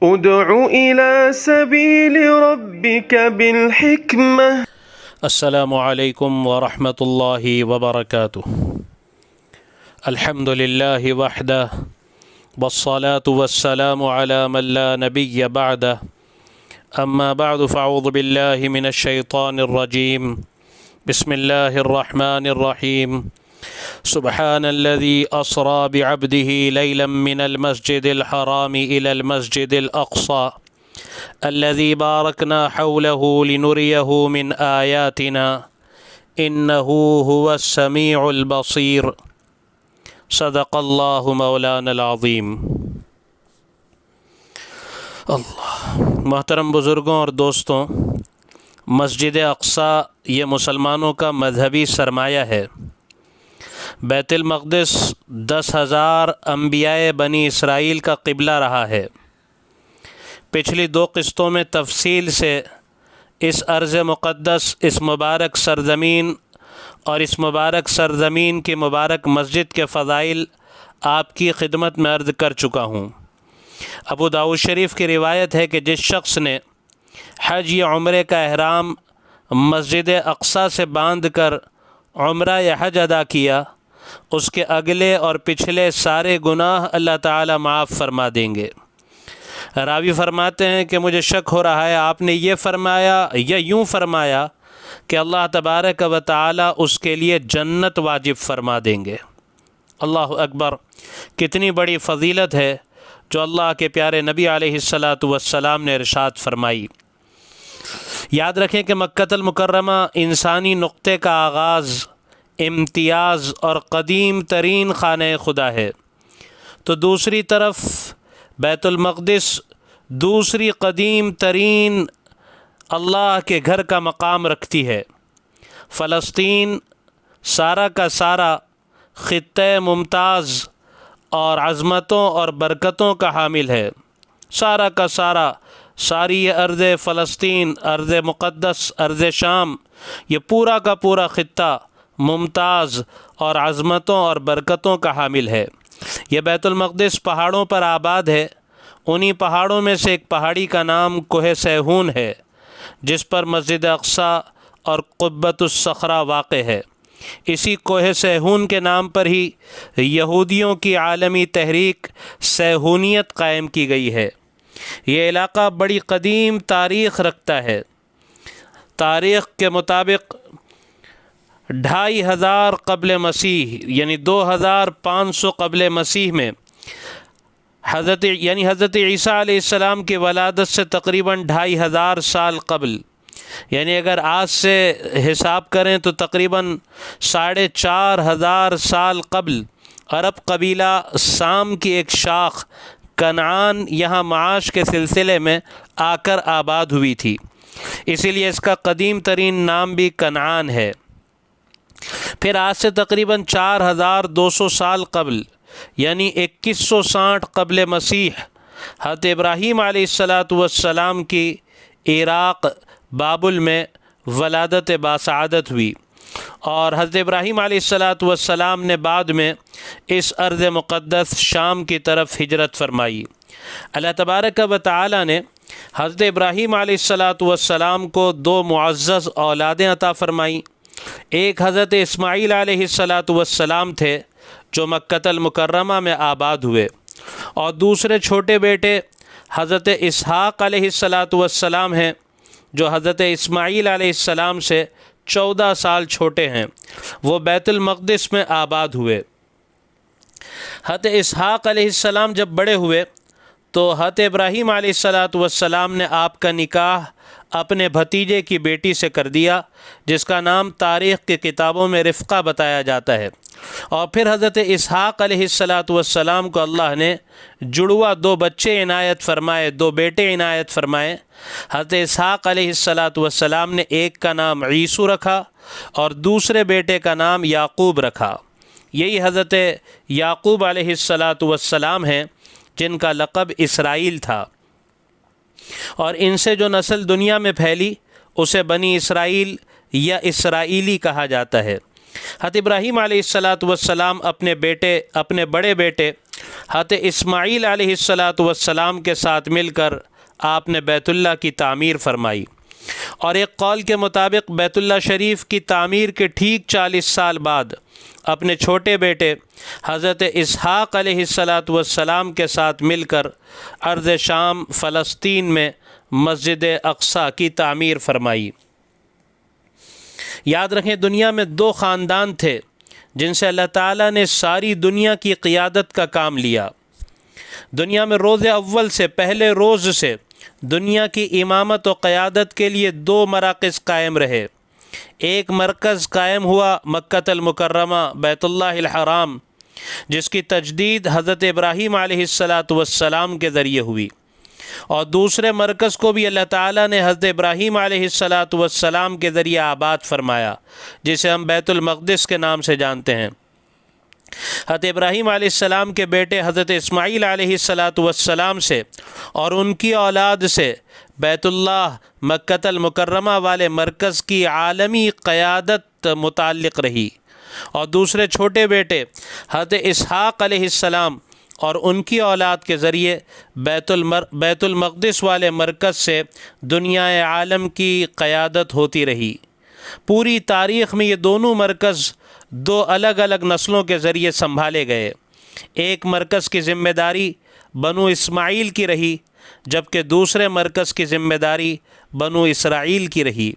ادع إلى سبيل ربك بالحكمة. السلام علیکم ورحمۃ اللہ وبرکاتہ. الحمد للہ وحدہ والصلاة والسلام علی من لا نبی بعدہ. اما بعد فاعوذ باللہ من الشیطان الرجیم. بسم اللہ الرحمن الرحیم. سبحان الذي أسرى بعبده ليلا من المسجد الحرام إلى المسجد الأقصى الذي باركنا حوله لنريه من آياتنا إنه هو السميع البصير. صدق الله مولانا العظیم. اللہ. محترم بزرگوں اور دوستوں، مسجد اقصیٰ یہ مسلمانوں کا مذہبی سرمایہ ہے. بیت المقدس 10,000 انبیاء بنی اسرائیل کا قبلہ رہا ہے. پچھلی 2 قسطوں میں تفصیل سے اس ارض مقدس، اس مبارک سرزمین اور اس مبارک سرزمین کی مبارک مسجد کے فضائل آپ کی خدمت میں عرض کر چکا ہوں. ابو داؤد شریف کی روایت ہے کہ جس شخص نے حج یا عمرے کا احرام مسجد اقصیٰ سے باندھ کر عمرہ یا حج ادا کیا، اس کے اگلے اور پچھلے سارے گناہ اللہ تعالی معاف فرما دیں گے. راوی فرماتے ہیں کہ مجھے شک ہو رہا ہے آپ نے یہ فرمایا یا یوں فرمایا کہ اللہ تبارک و تعالی اس کے لیے جنت واجب فرما دیں گے. اللہ اکبر. کتنی بڑی فضیلت ہے جو اللہ کے پیارے نبی علیہ السلام نے ارشاد فرمائی. یاد رکھیں کہ مکہ المکرمہ انسانی نقطے کا آغاز، امتیاز اور قدیم ترین خانہ خدا ہے، تو دوسری طرف بیت المقدس دوسری قدیم ترین اللہ کے گھر کا مقام رکھتی ہے. فلسطین سارا کا سارا خطہ ممتاز اور عظمتوں اور برکتوں کا حامل ہے. سارا کا سارا، ساری یہ ارض فلسطین، ارض مقدس، ارض شام، یہ پورا کا پورا خطہ ممتاز اور عظمتوں اور برکتوں کا حامل ہے. یہ بیت المقدس پہاڑوں پر آباد ہے. انہی پہاڑوں میں سے ایک پہاڑی کا نام کوہ سیہون ہے، جس پر مسجد اقصیٰ اور قبۃ الصخرہ واقع ہے. اسی کوہ سیہون کے نام پر ہی یہودیوں کی عالمی تحریک سیہونیت قائم کی گئی ہے. یہ علاقہ بڑی قدیم تاریخ رکھتا ہے. تاریخ کے مطابق 2500 قبل مسیح یعنی 2500 قبل مسیح میں حضرت عیسیٰ علیہ السلام کی ولادت سے تقریباً 2500 سال قبل، یعنی اگر آج سے حساب کریں تو تقریباً 4500 سال قبل عرب قبیلہ سام کی ایک شاخ کنعان یہاں معاش کے سلسلے میں آ کر آباد ہوئی تھی. اسی لیے اس کا قدیم ترین نام بھی کنعان ہے. پھر آج سے تقریباً 4200 سال قبل یعنی 2160 قبل مسیح حضرت ابراہیم علیہ السلام کی عراق بابل میں ولادت باسعادت ہوئی، اور حضرت ابراہیم علیہ السلام نے بعد میں اس ارض مقدس شام کی طرف ہجرت فرمائی. اللہ تبارک و تعالی نے حضرت ابراہیم علیہ السلام کو 2 معزز اولادیں عطا فرمائیں. ایک حضرت اسماعیل علیہ السلام تھے جو مکہ المکرمہ میں آباد ہوئے، اور دوسرے چھوٹے بیٹے حضرت اسحاق علیہ السلام ہیں جو حضرت اسماعیل علیہ السلام سے 14 سال چھوٹے ہیں. وہ بیت المقدس میں آباد ہوئے. حضرت اسحاق علیہ السلام جب بڑے ہوئے تو حضرت ابراہیم علیہ السلام نے آپ کا نکاح اپنے بھتیجے کی بیٹی سے کر دیا، جس کا نام تاریخ کی کتابوں میں رفقہ بتایا جاتا ہے. اور پھر حضرت اسحاق علیہ السلام کو اللہ نے جڑوا 2 بچے عنایت فرمائے، 2 بیٹے عنایت فرمائے. حضرت اسحاق علیہ السلام نے ایک کا نام عیسو رکھا اور دوسرے بیٹے کا نام یعقوب رکھا. یہی حضرت یعقوب علیہ السلام ہیں جن کا لقب اسرائیل تھا، اور ان سے جو نسل دنیا میں پھیلی اسے بنی اسرائیل یا اسرائیلی کہا جاتا ہے. حضرت ابراہیم علیہ السلام اپنے بڑے بیٹے حضرت اسماعیل علیہ السلام کے ساتھ مل کر آپ نے بیت اللہ کی تعمیر فرمائی، اور ایک قول کے مطابق بیت اللہ شریف کی تعمیر کے ٹھیک 40 سال بعد اپنے چھوٹے بیٹے حضرت اسحاق علیہ السلام کے ساتھ مل کر ارض شام فلسطین میں مسجد اقصیٰ کی تعمیر فرمائی۔ یاد رکھیں، دنیا میں 2 خاندان تھے جن سے اللہ تعالیٰ نے ساری دنیا کی قیادت کا کام لیا۔ دنیا میں روز اول سے، پہلے روز سے دنیا کی امامت و قیادت کے لیے 2 مراکز قائم رہے۔ ایک مرکز قائم ہوا مکہ المکرمہ بیت اللہ الحرام، جس کی تجدید حضرت ابراہیم علیہ السلام کے ذریعے ہوئی، اور دوسرے مرکز کو بھی اللہ تعالیٰ نے حضرت ابراہیم علیہ السلام کے ذریعے آباد فرمایا، جسے ہم بیت المقدس کے نام سے جانتے ہیں۔ حضرت ابراہیم علیہ السلام کے بیٹے حضرت اسماعیل علیہ السلام سے اور ان کی اولاد سے بیت اللہ مکہ المکرمہ والے مرکز کی عالمی قیادت متعلق رہی، اور دوسرے چھوٹے بیٹے حضرت اسحاق علیہ السلام اور ان کی اولاد کے ذریعے بیت المقدس والے مرکز سے دنیا عالم کی قیادت ہوتی رہی۔ پوری تاریخ میں یہ دونوں مرکز 2 الگ الگ نسلوں کے ذریعے سنبھالے گئے۔ ایک مرکز کی ذمہ داری بنو اسماعیل کی رہی، جبکہ دوسرے مرکز کی ذمہ داری بنو اسرائیل کی رہی۔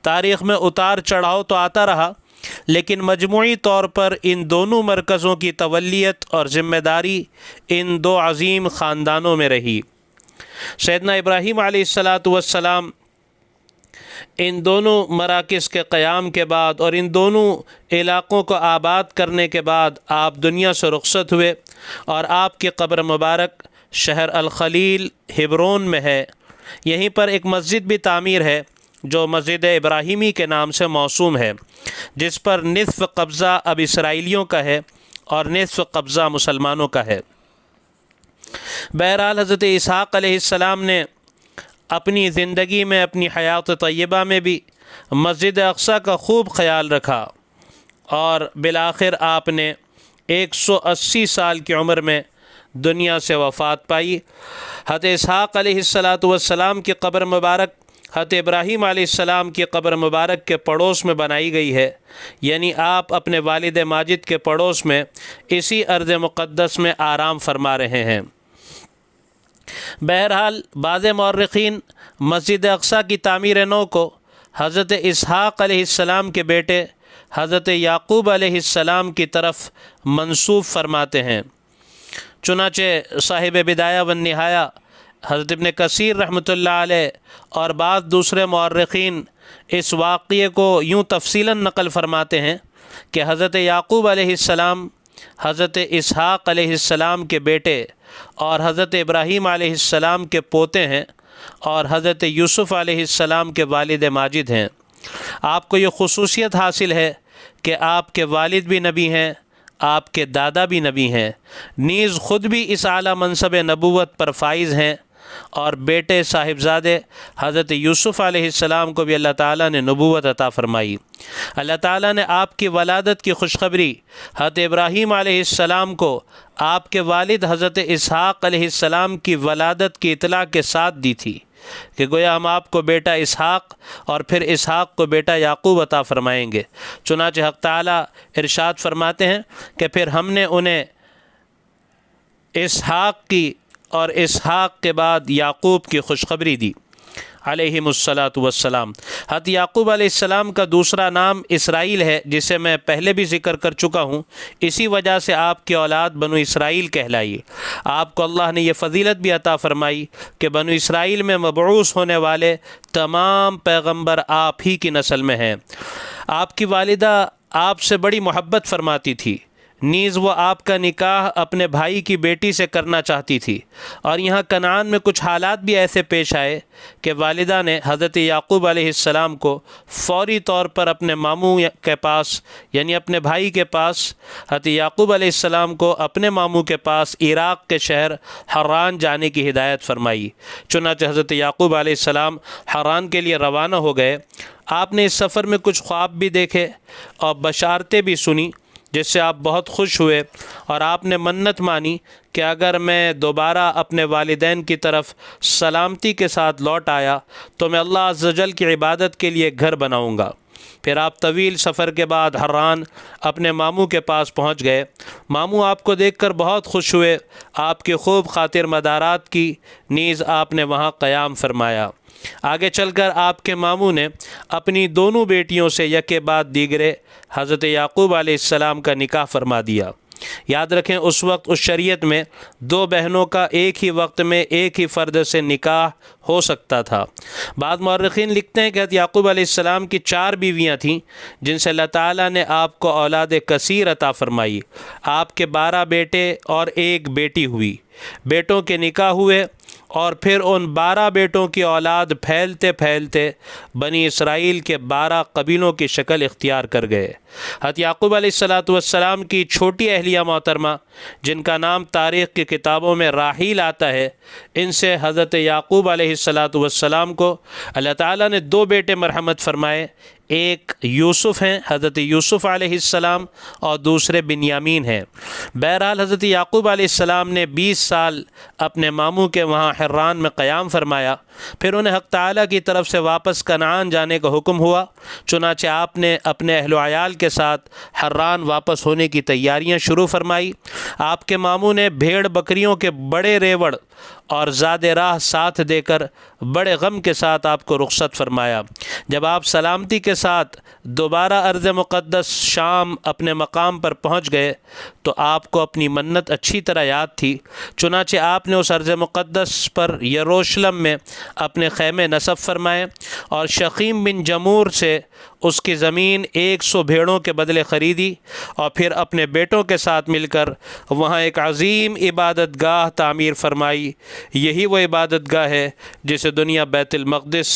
تاریخ میں اتار چڑھاؤ تو آتا رہا، لیکن مجموعی طور پر ان دونوں مرکزوں کی تولیت اور ذمہ داری ان 2 عظیم خاندانوں میں رہی۔ سیدنا ابراہیم علیہ السلام ان دونوں مراکز کے قیام کے بعد اور ان دونوں علاقوں کو آباد کرنے کے بعد آپ دنیا سے رخصت ہوئے، اور آپ کی قبر مبارک شہر الخلیل ہبرون میں ہے۔ یہیں پر ایک مسجد بھی تعمیر ہے جو مسجد ابراہیمی کے نام سے موسوم ہے، جس پر نصف قبضہ اب اسرائیلیوں کا ہے اور نصف قبضہ مسلمانوں کا ہے۔ بہرحال حضرت اسحاق علیہ السلام نے اپنی زندگی میں، اپنی حیات طیبہ میں بھی مسجد اقصیٰ کا خوب خیال رکھا، اور بالآخر آپ نے 180 سال کی عمر میں دنیا سے وفات پائی۔ حضرت اسحاق علیہ السلام کی قبر مبارک حضرت ابراہیم علیہ السلام کی قبر مبارک کے پڑوس میں بنائی گئی ہے، یعنی آپ اپنے والد ماجد کے پڑوس میں اسی ارض مقدس میں آرام فرما رہے ہیں۔ بہرحال بعض مورخین مسجد اقصیٰ کی تعمیر نو کو حضرت اسحاق علیہ السلام کے بیٹے حضرت یعقوب علیہ السلام کی طرف منسوب فرماتے ہیں۔ چنانچہ صاحب بدایہ والنہایہ حضرت ابن کثیر رحمۃ اللہ علیہ اور بعض دوسرے مورخین اس واقعے کو یوں تفصیلاً نقل فرماتے ہیں کہ حضرت یعقوب علیہ السلام حضرت اسحاق علیہ السلام کے بیٹے اور حضرت ابراہیم علیہ السلام کے پوتے ہیں، اور حضرت یوسف علیہ السلام کے والد ماجد ہیں۔ آپ کو یہ خصوصیت حاصل ہے کہ آپ کے والد بھی نبی ہیں، آپ کے دادا بھی نبی ہیں، نیز خود بھی اس اعلیٰ منصب نبوت پر فائز ہیں، اور بیٹے صاحبزادے حضرت یوسف علیہ السلام کو بھی اللہ تعالیٰ نے نبوت عطا فرمائی۔ اللہ تعالیٰ نے آپ کی ولادت کی خوشخبری حضرت ابراہیم علیہ السلام کو آپ کے والد حضرت اسحاق علیہ السلام کی ولادت کی اطلاع کے ساتھ دی تھی کہ گویا ہم آپ کو بیٹا اسحاق اور پھر اسحاق کو بیٹا یعقوب عطا فرمائیں گے۔ چنانچہ حق تعالیٰ ارشاد فرماتے ہیں کہ پھر ہم نے انہیں اسحاق کی اور اسحاق کے بعد یعقوب کی خوشخبری دی علیہم الصلاۃ والسلام۔ حضرت یعقوب علیہ السلام کا دوسرا نام اسرائیل ہے، جسے میں پہلے بھی ذکر کر چکا ہوں، اسی وجہ سے آپ کی اولاد بنو اسرائیل کہلائی۔ آپ کو اللہ نے یہ فضیلت بھی عطا فرمائی کہ بنو اسرائیل میں مبعوث ہونے والے تمام پیغمبر آپ ہی کی نسل میں ہیں۔ آپ کی والدہ آپ سے بڑی محبت فرماتی تھی، نیز وہ آپ کا نکاح اپنے بھائی کی بیٹی سے کرنا چاہتی تھی، اور یہاں کنعان میں کچھ حالات بھی ایسے پیش آئے کہ والدہ نے حضرت یعقوب علیہ السلام کو فوری طور پر اپنے ماموں کے پاس، یعنی اپنے بھائی کے پاس، حضرت یعقوب علیہ السلام کو اپنے ماموں کے پاس عراق کے شہر حران جانے کی ہدایت فرمائی۔ چنانچہ حضرت یعقوب علیہ السلام حران کے لیے روانہ ہو گئے۔ آپ نے اس سفر میں کچھ خواب بھی دیکھے اور بشارتیں بھی سنی، جس سے آپ بہت خوش ہوئے اور آپ نے منت مانی کہ اگر میں دوبارہ اپنے والدین کی طرف سلامتی کے ساتھ لوٹ آیا تو میں اللہ عز و جل کی عبادت کے لیے گھر بناؤں گا۔ پھر آپ طویل سفر کے بعد حران اپنے ماموں کے پاس پہنچ گئے۔ ماموں آپ کو دیکھ کر بہت خوش ہوئے۔ آپ کی خوب خاطر مدارات کی، نیز آپ نے وہاں قیام فرمایا۔ آگے چل کر آپ کے ماموں نے اپنی دونوں بیٹیوں سے یکے بعد دیگرے حضرت یعقوب علیہ السلام کا نکاح فرما دیا۔ یاد رکھیں اس وقت اس شریعت میں دو بہنوں کا ایک ہی وقت میں ایک ہی فرد سے نکاح ہو سکتا تھا۔ بعض مورخین لکھتے ہیں کہ حضرت یعقوب علیہ السلام کی 4 بیویاں تھیں جن سے اللہ تعالیٰ نے آپ کو اولاد کثیر عطا فرمائی۔ آپ کے 12 بیٹے اور 1 بیٹی ہوئی۔ بیٹوں کے نکاح ہوئے اور پھر ان 12 بیٹوں کی اولاد پھیلتے پھیلتے بنی اسرائیل کے 12 قبیلوں کی شکل اختیار کر گئے۔ حضرت یعقوب علیہ السلام کی چھوٹی اہلیہ محترمہ جن کا نام تاریخ کی کتابوں میں راحیل آتا ہے، ان سے حضرت یعقوب علیہ السلام کو اللہ تعالیٰ نے 2 بیٹے مرحمت فرمائے۔ ایک یوسف ہیں حضرت یوسف علیہ السلام اور دوسرے بنیامین ہیں۔ بہرحال حضرت یعقوب علیہ السلام نے 20 سال اپنے ماموں کے وہاں حران میں قیام فرمایا۔ پھر انہیں حق تعالیٰ کی طرف سے واپس کنعان جانے کا حکم ہوا، چنانچہ آپ نے اپنے اہل و عیال کے ساتھ حران واپس ہونے کی تیاریاں شروع فرمائی۔ آپ کے ماموں نے بھیڑ بکریوں کے بڑے ریوڑ اور زاد راہ ساتھ دے کر بڑے غم کے ساتھ آپ کو رخصت فرمایا۔ جب آپ سلامتی کے ساتھ دوبارہ ارض مقدس شام اپنے مقام پر پہنچ گئے تو آپ کو اپنی منت اچھی طرح یاد تھی، چنانچہ آپ نے اس ارض مقدس پر یروشلم میں اپنے خیمے نصب فرمائے اور شقیم بن جمور سے اس کی زمین 100 بھیڑوں کے بدلے خریدی اور پھر اپنے بیٹوں کے ساتھ مل کر وہاں ایک عظیم عبادت گاہ تعمیر فرمائی۔ یہی وہ عبادت گاہ ہے جسے دنیا بیت المقدس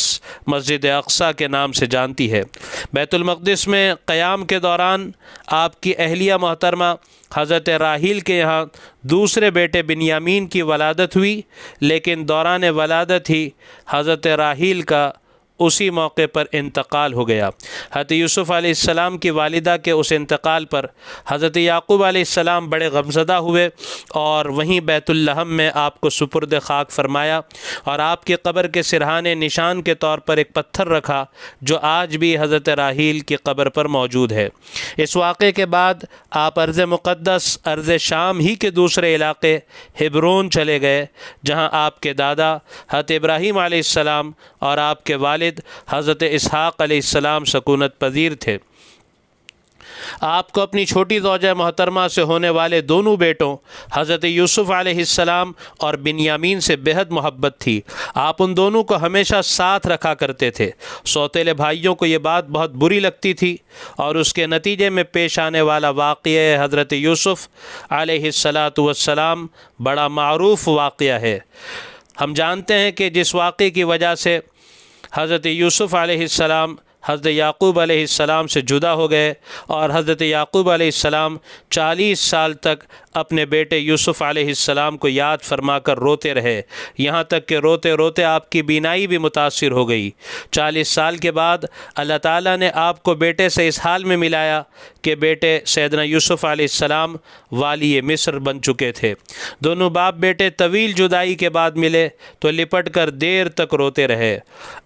مسجد اقصیٰ کے نام سے جانتی ہے۔ بیت المقدس میں قیام کے دوران آپ کی اہلیہ محترمہ حضرت راحیل کے یہاں دوسرے بیٹے بنیامین کی ولادت ہوئی، لیکن دوران ولادت ہی حضرت راحیل کا اسی موقع پر انتقال ہو گیا۔ حضرت یوسف علیہ السلام کی والدہ کے اس انتقال پر حضرت یعقوب علیہ السلام بڑے غمزدہ ہوئے اور وہیں بیت اللحم میں آپ کو سپرد خاک فرمایا اور آپ کی قبر کے سرہانے نشان کے طور پر ایک پتھر رکھا جو آج بھی حضرت راحیل کی قبر پر موجود ہے۔ اس واقعے کے بعد آپ ارض مقدس ارض شام ہی کے دوسرے علاقے ہبرون چلے گئے، جہاں آپ کے دادا حضرت ابراہیم علیہ السلام اور آپ کے والد حضرت اسحاق علیہ السلام سکونت پذیر تھے۔ آپ کو اپنی چھوٹی زوجہ محترمہ سے ہونے والے دونوں بیٹوں حضرت یوسف علیہ السلام اور بنیامین سے بہت محبت تھی۔ آپ ان دونوں کو ہمیشہ ساتھ رکھا کرتے تھے۔ سوتیلے بھائیوں کو یہ بات بہت بری لگتی تھی اور اس کے نتیجے میں پیش آنے والا واقعہ حضرت یوسف علیہ السلام بڑا معروف واقعہ ہے۔ ہم جانتے ہیں کہ جس واقعے کی وجہ سے حضرت یوسف علیہ السلام حضرت یعقوب علیہ السلام سے جدا ہو گئے اور حضرت یعقوب علیہ السلام 40 سال تک اپنے بیٹے یوسف علیہ السلام کو یاد فرما کر روتے رہے، یہاں تک کہ روتے روتے آپ کی بینائی بھی متاثر ہو گئی۔ 40 سال کے بعد اللہ تعالیٰ نے آپ کو بیٹے سے اس حال میں ملایا کہ بیٹے سیدنا یوسف علیہ السلام والی مصر بن چکے تھے۔ دونوں باپ بیٹے طویل جدائی کے بعد ملے تو لپٹ کر دیر تک روتے رہے۔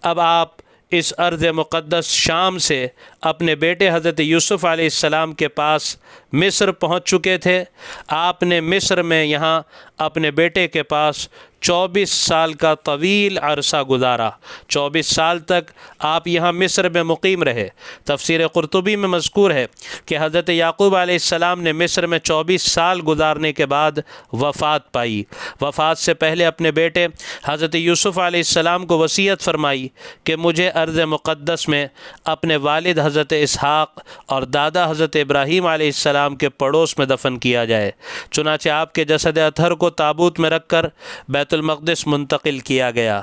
اب آپ اس ارض مقدس شام سے اپنے بیٹے حضرت یوسف علیہ السلام کے پاس مصر پہنچ چکے تھے۔ آپ نے مصر میں یہاں اپنے بیٹے کے پاس 24 سال کا طویل عرصہ گزارا۔ 24 سال تک آپ یہاں مصر میں مقیم رہے۔ تفسیر قرطبی میں مذکور ہے کہ حضرت یعقوب علیہ السلام نے مصر میں 24 سال گزارنے کے بعد وفات پائی۔ وفات سے پہلے اپنے بیٹے حضرت یوسف علیہ السلام کو وصیت فرمائی کہ مجھے ارض مقدس میں اپنے والد حضرت اسحاق اور دادا حضرت ابراہیم علیہ السلام کے پڑوس میں دفن کیا جائے۔ چنانچہ آپ کے جسد اطہر کو تابوت میں رکھ کر بیت المقدس منتقل کیا گیا۔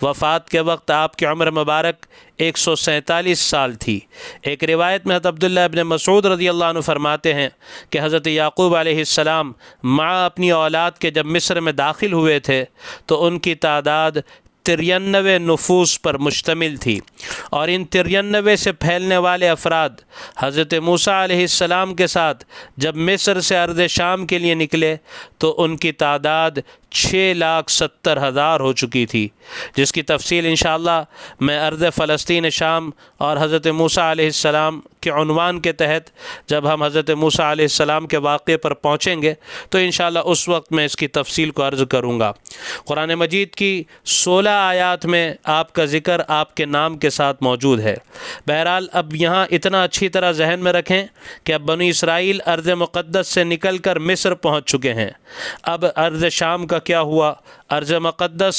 وفات کے وقت آپ کی عمر مبارک 147 سال تھی۔ ایک روایت میں حضرت عبداللہ ابن مسعود رضی اللہ عنہ فرماتے ہیں کہ حضرت یعقوب علیہ السلام مع اپنی اولاد کے جب مصر میں داخل ہوئے تھے تو ان کی تعداد 93 نفوس پر مشتمل تھی، اور ان 93 سے پھیلنے والے افراد حضرت موسیٰ علیہ السلام کے ساتھ جب مصر سے ارض شام کے لیے نکلے تو ان کی تعداد 6,70,000 ہو چکی تھی، جس کی تفصیل انشاءاللہ میں ارض فلسطین شام اور حضرت موسیٰ علیہ السلام کے عنوان کے تحت جب ہم حضرت موسیٰ علیہ السلام کے واقعے پر پہنچیں گے تو انشاءاللہ اس وقت میں اس کی تفصیل کو عرض کروں گا۔ قرآن مجید کی 16 آیات میں آپ کا ذکر آپ کے نام کے ساتھ موجود ہے۔ بہرحال اب یہاں اتنا اچھی طرح ذہن میں رکھیں کہ اب بنی اسرائیل ارض مقدس سے نکل کر مصر پہنچ چکے ہیں۔ اب ارض شام کا کیا ہوا، ارض مقدس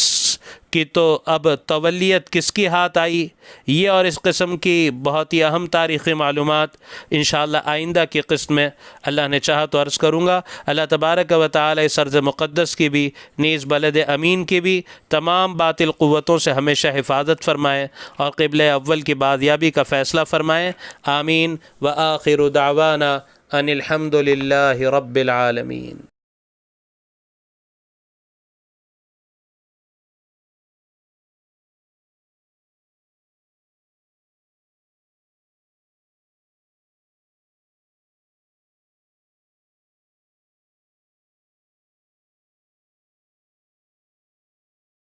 کی تو اب تولیت کس کی ہاتھ آئی، یہ اور اس قسم کی بہت ہی اہم تاریخی معلومات انشاءاللہ آئندہ کی قسط میں اللہ نے چاہا تو عرض کروں گا۔ اللہ تبارک و تعالی اس ارض مقدس کی بھی نیز بلد امین کی بھی تمام باطل قوتوں سے ہمیشہ حفاظت فرمائے اور قبلہ اول کی بازیابی کا فیصلہ فرمائے، آمین۔ وآخر دعوانا ان الحمد للہ رب العالمین۔